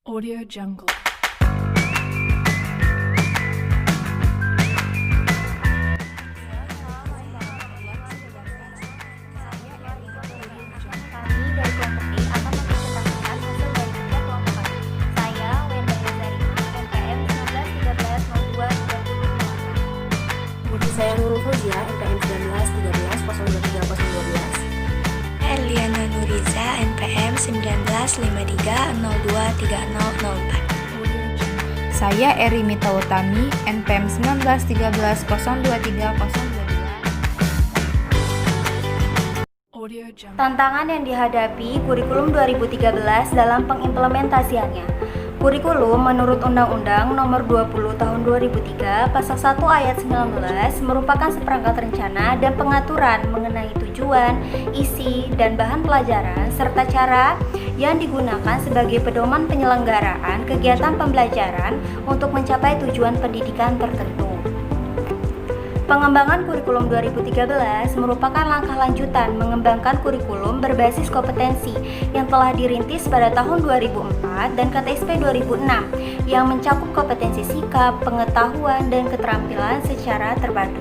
Audio Jungle. Kami dari kelompok D akan mempresentasikan hasil dari tiga kelompok kami. Saya, Wenda Yazarina, NPM 1913 Saya Nurul Fauzia, NPM 1913 023 012. Erliana Nuriza, NPM 1953023004. Saya Erimita Utami, NPM 1913 023 022. Audio Jungle. Tantangan yang dihadapi kurikulum 2013 dalam pengimplementasiannya. Kurikulum menurut Undang-Undang Nomor 20 Tahun 2003 Pasal 1 Ayat 19 merupakan seperangkat rencana dan pengaturan mengenai tujuan, isi, dan bahan pelajaran serta cara yang digunakan sebagai pedoman penyelenggaraan kegiatan pembelajaran untuk mencapai tujuan pendidikan tertentu. Pengembangan kurikulum 2013 merupakan langkah lanjutan mengembangkan kurikulum berbasis kompetensi yang telah dirintis pada tahun 2004 dan KTSP 2006 yang mencakup kompetensi sikap, pengetahuan, dan keterampilan secara terpadu.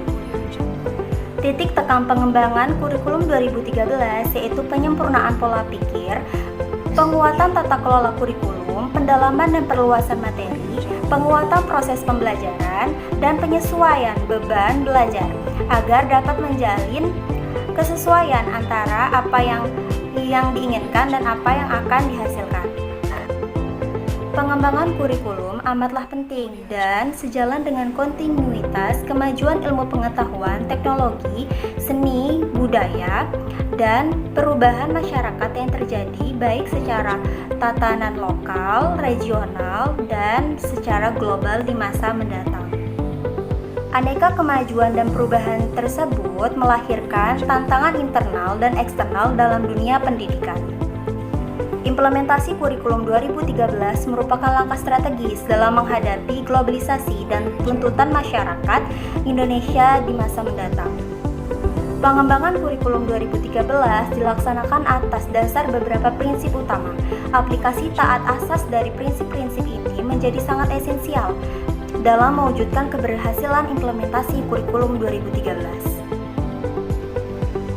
Titik tekan pengembangan kurikulum 2013 yaitu penyempurnaan pola pikir, penguatan tata kelola kurikulum, pendalaman dan perluasan materi, penguatan proses pembelajaran, dan penyesuaian beban belajar agar dapat menjalin kesesuaian antara apa yang diinginkan dan apa yang akan dihasilkan. Pengembangan kurikulum amatlah penting dan sejalan dengan kontinuitas kemajuan ilmu pengetahuan, teknologi, seni, budaya, dan perubahan masyarakat yang terjadi baik secara tatanan lokal, regional, dan secara global di masa mendatang. Aneka kemajuan dan perubahan tersebut melahirkan tantangan internal dan eksternal dalam dunia pendidikan. Implementasi kurikulum 2013 merupakan langkah strategis dalam menghadapi globalisasi dan tuntutan masyarakat Indonesia di masa mendatang. Pengembangan kurikulum 2013 dilaksanakan atas dasar beberapa prinsip utama. Aplikasi taat asas dari prinsip-prinsip ini menjadi sangat esensial dalam mewujudkan keberhasilan implementasi kurikulum 2013.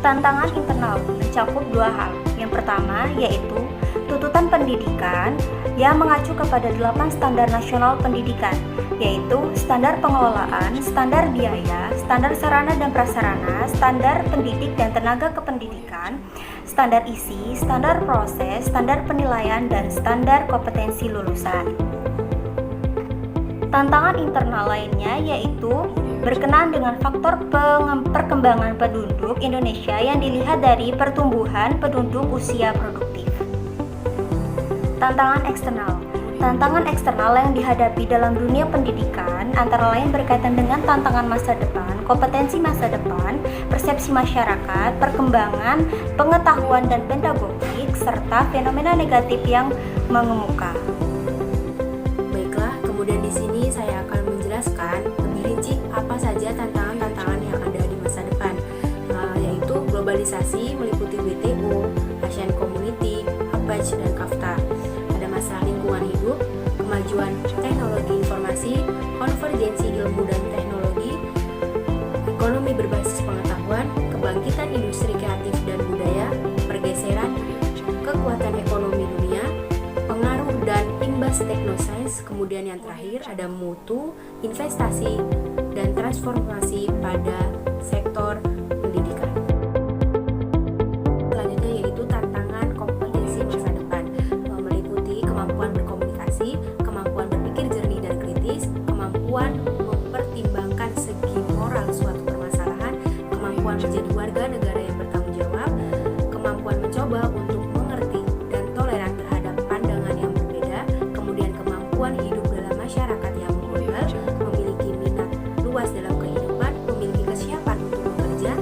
Tantangan internal mencakup dua hal. Yang pertama yaitu tuntutan pendidikan yang mengacu kepada 8 standar nasional pendidikan, yaitu standar pengelolaan, standar biaya, standar sarana dan prasarana, standar pendidik dan tenaga kependidikan, standar isi, standar proses, standar penilaian, dan standar kompetensi lulusan. Tantangan internal lainnya yaitu berkenaan dengan faktor perkembangan penduduk Indonesia yang dilihat dari pertumbuhan penduduk usia produktif. Tantangan eksternal yang dihadapi dalam dunia pendidikan antara lain berkaitan dengan tantangan masa depan, kompetensi masa depan, persepsi masyarakat, perkembangan, pengetahuan dan pedagogik, serta fenomena negatif yang mengemuka. Baiklah, kemudian di sini saya akan menjelaskan lebih rinci apa saja tantangan-tantangan yang ada di masa depan, yaitu globalisasi meliputi WTO, Asian Community, APEC, dan KAFTA. Ada masalah lingkungan hidup, kemajuan teknologi informasi, konvergensi ilmu dan teknologi, ekonomi berbasis pengetahuan, kebangkitan industri kreatif dan budaya, pergeseran kekuatan ekonomi dunia, pengaruh dan imbas teknosains, kemudian yang terakhir ada mutu, investasi, dan transformasi pada sektor pendidikan. Selanjutnya yaitu tantangan kompetensi masa depan, meliputi kemampuan berkomunikasi, kemampuan berpikir jernih dan kritis, kemampuan mempertimbangkan segi moral suatu permasalahan, kemampuan menjadi warga negara yang bertanggung jawab, kemampuan mencoba untuk mengerti dan toleran terhadap pandangan yang berbeda, kemudian kemampuan hidup dalam masyarakat yang global, memiliki minat luas dalam kehidupan, memiliki kesiapan untuk bekerja,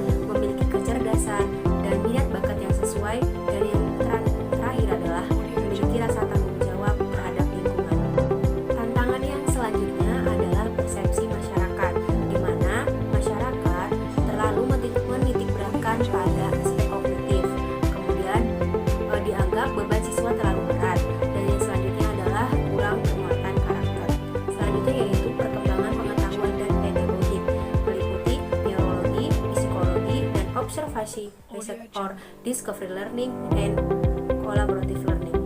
or discovery learning and collaborative learning.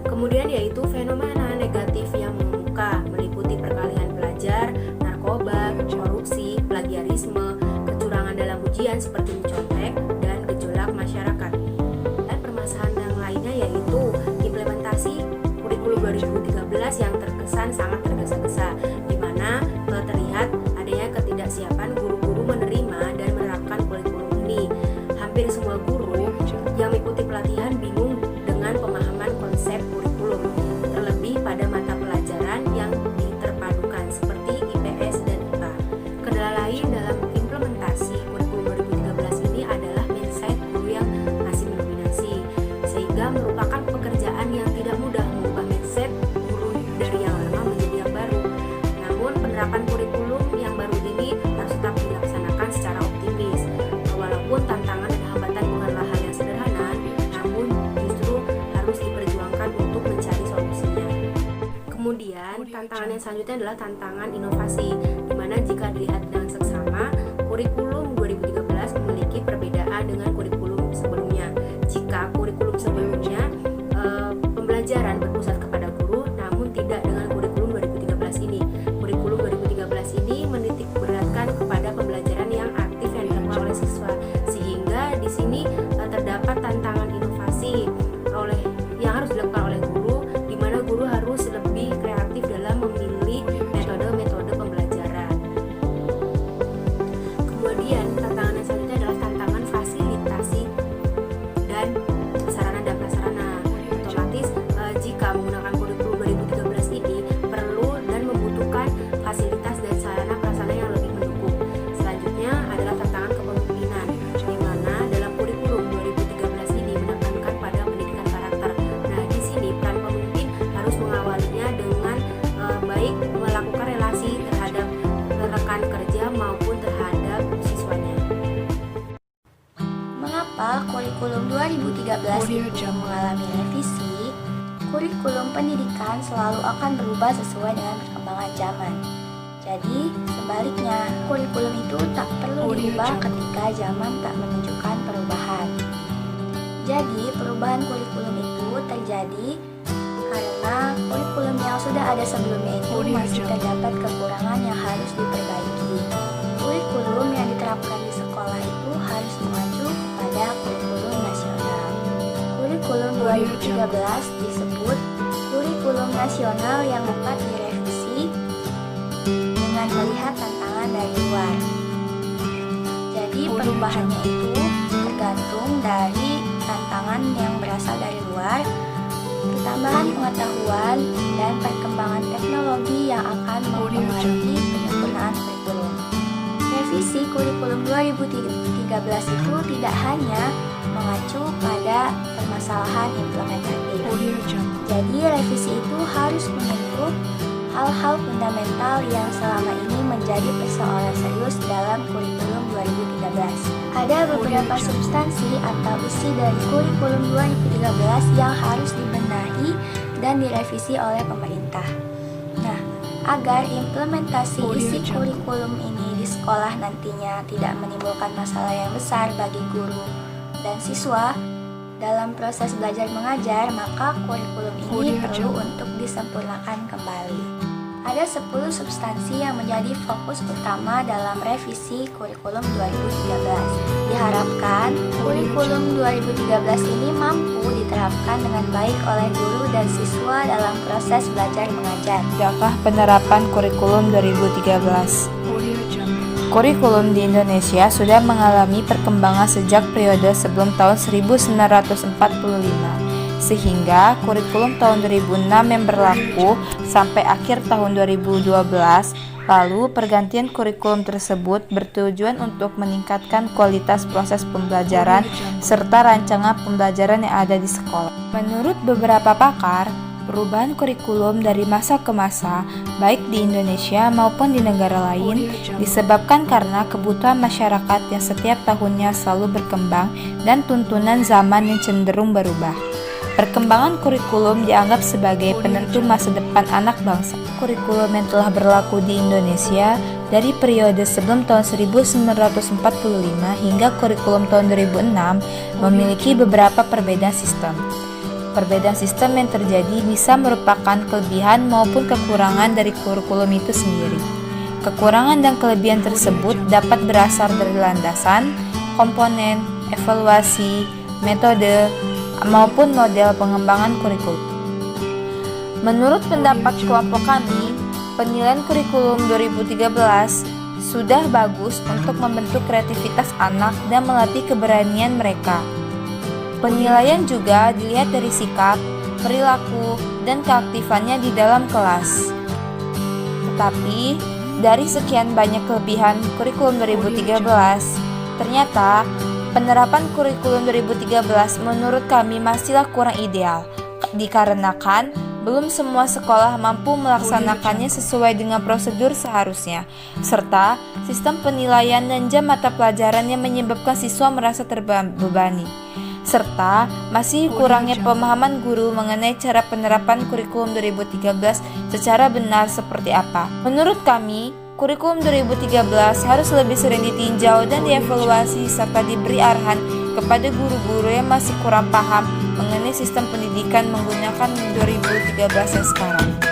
Kemudian yaitu fenomena negatif yang mengemuka, meliputi perkalian pelajar, narkoba, korupsi, plagiarisme, kecurangan dalam ujian seperti mencontek, dan gejolak masyarakat. Dan permasalahan yang lainnya yaitu implementasi kurikulum 2013 yang terkesan sangat tergesa-gesa, di mana terlihat adanya ketidaksiapan guru-guru menerima dan menerapkan kurikulum ini. Hampir semua guru yang mengikuti pelatihan bingung dengan pemahaman konsep kurikulum, terlebih pada mata pelajaran yang diterpadukan seperti IPS dan IPA. Kendala lain dalam implementasi kurikulum 2013 ini adalah mindset guru yang masih mendominasi, sehingga merupakan pekerjaan yang tidak mudah mengubah mindset guru dari yang lama menjadi yang baru. Namun penerapan kurikulum yang baru ini harus tetap dilaksanakan secara optimis. Walaupun tantangan dan hambatan bukanlah hal yang sederhana, namun justru harus diperjuangkan untuk mencari solusinya. Kemudian tantangan yang selanjutnya adalah tantangan inovasi, di mana jika dilihat dengan seksama, kurikulum 2013 memiliki perbedaan dengan kurikulum sebelumnya. Jika kurikulum sebelumnya pembelajaran berpusat kepada guru, namun tidak dengan kurikulum 2013 ini. Kurikulum 2013 ini menitik beratkan kepada pembelajaran yang aktif yang dilakukan oleh siswa, sehingga di sini terdapat tantangan inovasi yang harus dilakukan oleh guru, di mana guru harus lebih kreatif dalam memilih metode-metode pembelajaran. Kemudian tantangan yang selanjutnya adalah tantangan fasilitasi dan sarana dan prasarana. Otomatis jika menggunakan kurikulum 2013 ini perlu dan membutuhkan fasilitas dan sarana prasarana yang lebih mendukung. Selanjutnya adalah tantangan kepemimpinan, di mana dalam kurikulum 2013 ini menekankan pada pendidikan karakter. Nah, di sini peran pemimpin harus mengawalinya dengan baik melakukan relasi terhadap rekan kerja maupun terhadap siswanya. Mengapa kurikulum 2013 itu mengalami revisi? Kurikulum pendidikan selalu akan berubah sesuai dengan perkembangan zaman. Jadi, sebaliknya, kurikulum itu tak perlu diubah ketika zaman tak menunjukkan perubahan. Jadi, perubahan kurikulum itu terjadi karena kurikulum yang sudah ada sebelumnya itu masih terdapat kekurangan yang harus diperbaiki. Kurikulum yang diterapkan di sekolah itu harus mengacu pada kurikulum nasional. Kurikulum 2013 disebut kurikulum nasional yang dapat direvisi dengan melihat tantangan dari luar. Jadi perubahannya itu tergantung dari tantangan yang berasal dari luar, pertambahan pengetahuan, dan perkembangan teknologi yang akan mempengaruhi penyempurnaan kurikulum. Revisi kurikulum 2013 itu tidak hanya mengacu pada permasalahan implementatif. Jadi revisi itu harus menyentuh hal-hal fundamental yang selama ini menjadi persoalan serius dalam kurikulum 2013. Ada beberapa substansi atau isi dari kurikulum 2013 yang harus dibenahi dan direvisi oleh pemerintah. Nah, agar implementasi isi kurikulum ini di sekolah nantinya tidak menimbulkan masalah yang besar bagi guru dan siswa dalam proses belajar mengajar, maka kurikulum ini perlu untuk disempurnakan kembali. Ada 10 substansi yang menjadi fokus utama dalam revisi kurikulum 2013. Diharapkan kurikulum 2013 ini mampu diterapkan dengan baik oleh guru dan siswa dalam proses belajar mengajar. Dampak penerapan kurikulum 2013. Kurikulum di Indonesia sudah mengalami perkembangan sejak periode sebelum tahun 1945, sehingga kurikulum tahun 2006 yang berlaku sampai akhir tahun 2012. Lalu pergantian kurikulum tersebut bertujuan untuk meningkatkan kualitas proses pembelajaran serta rancangan pembelajaran yang ada di sekolah. Menurut beberapa pakar, perubahan kurikulum dari masa ke masa, baik di Indonesia maupun di negara lain, disebabkan karena kebutuhan masyarakat yang setiap tahunnya selalu berkembang dan tuntunan zaman yang cenderung berubah. Perkembangan kurikulum dianggap sebagai penentu masa depan anak bangsa. Kurikulum yang telah berlaku di Indonesia dari periode sebelum tahun 1945 hingga kurikulum tahun 2006 memiliki beberapa perbedaan sistem. Perbedaan sistem yang terjadi bisa merupakan kelebihan maupun kekurangan dari kurikulum itu sendiri. Kekurangan dan kelebihan tersebut dapat berasal dari landasan, komponen, evaluasi, metode, maupun model pengembangan kurikulum. Menurut pendapat kelompok kami, penilaian kurikulum 2013 sudah bagus untuk membentuk kreativitas anak dan melatih keberanian mereka. Penilaian juga dilihat dari sikap, perilaku, dan keaktifannya di dalam kelas. Tetapi, dari sekian banyak kelebihan kurikulum 2013, ternyata penerapan kurikulum 2013 menurut kami masihlah kurang ideal, dikarenakan belum semua sekolah mampu melaksanakannya sesuai dengan prosedur seharusnya, serta sistem penilaian dan jam mata pelajaran yang menyebabkan siswa merasa terbebani, serta masih kurangnya pemahaman guru mengenai cara penerapan kurikulum 2013 secara benar seperti apa. Menurut kami, kurikulum 2013 harus lebih sering ditinjau dan dievaluasi serta diberi arahan kepada guru-guru yang masih kurang paham mengenai sistem pendidikan menggunakan 2013 yang sekarang.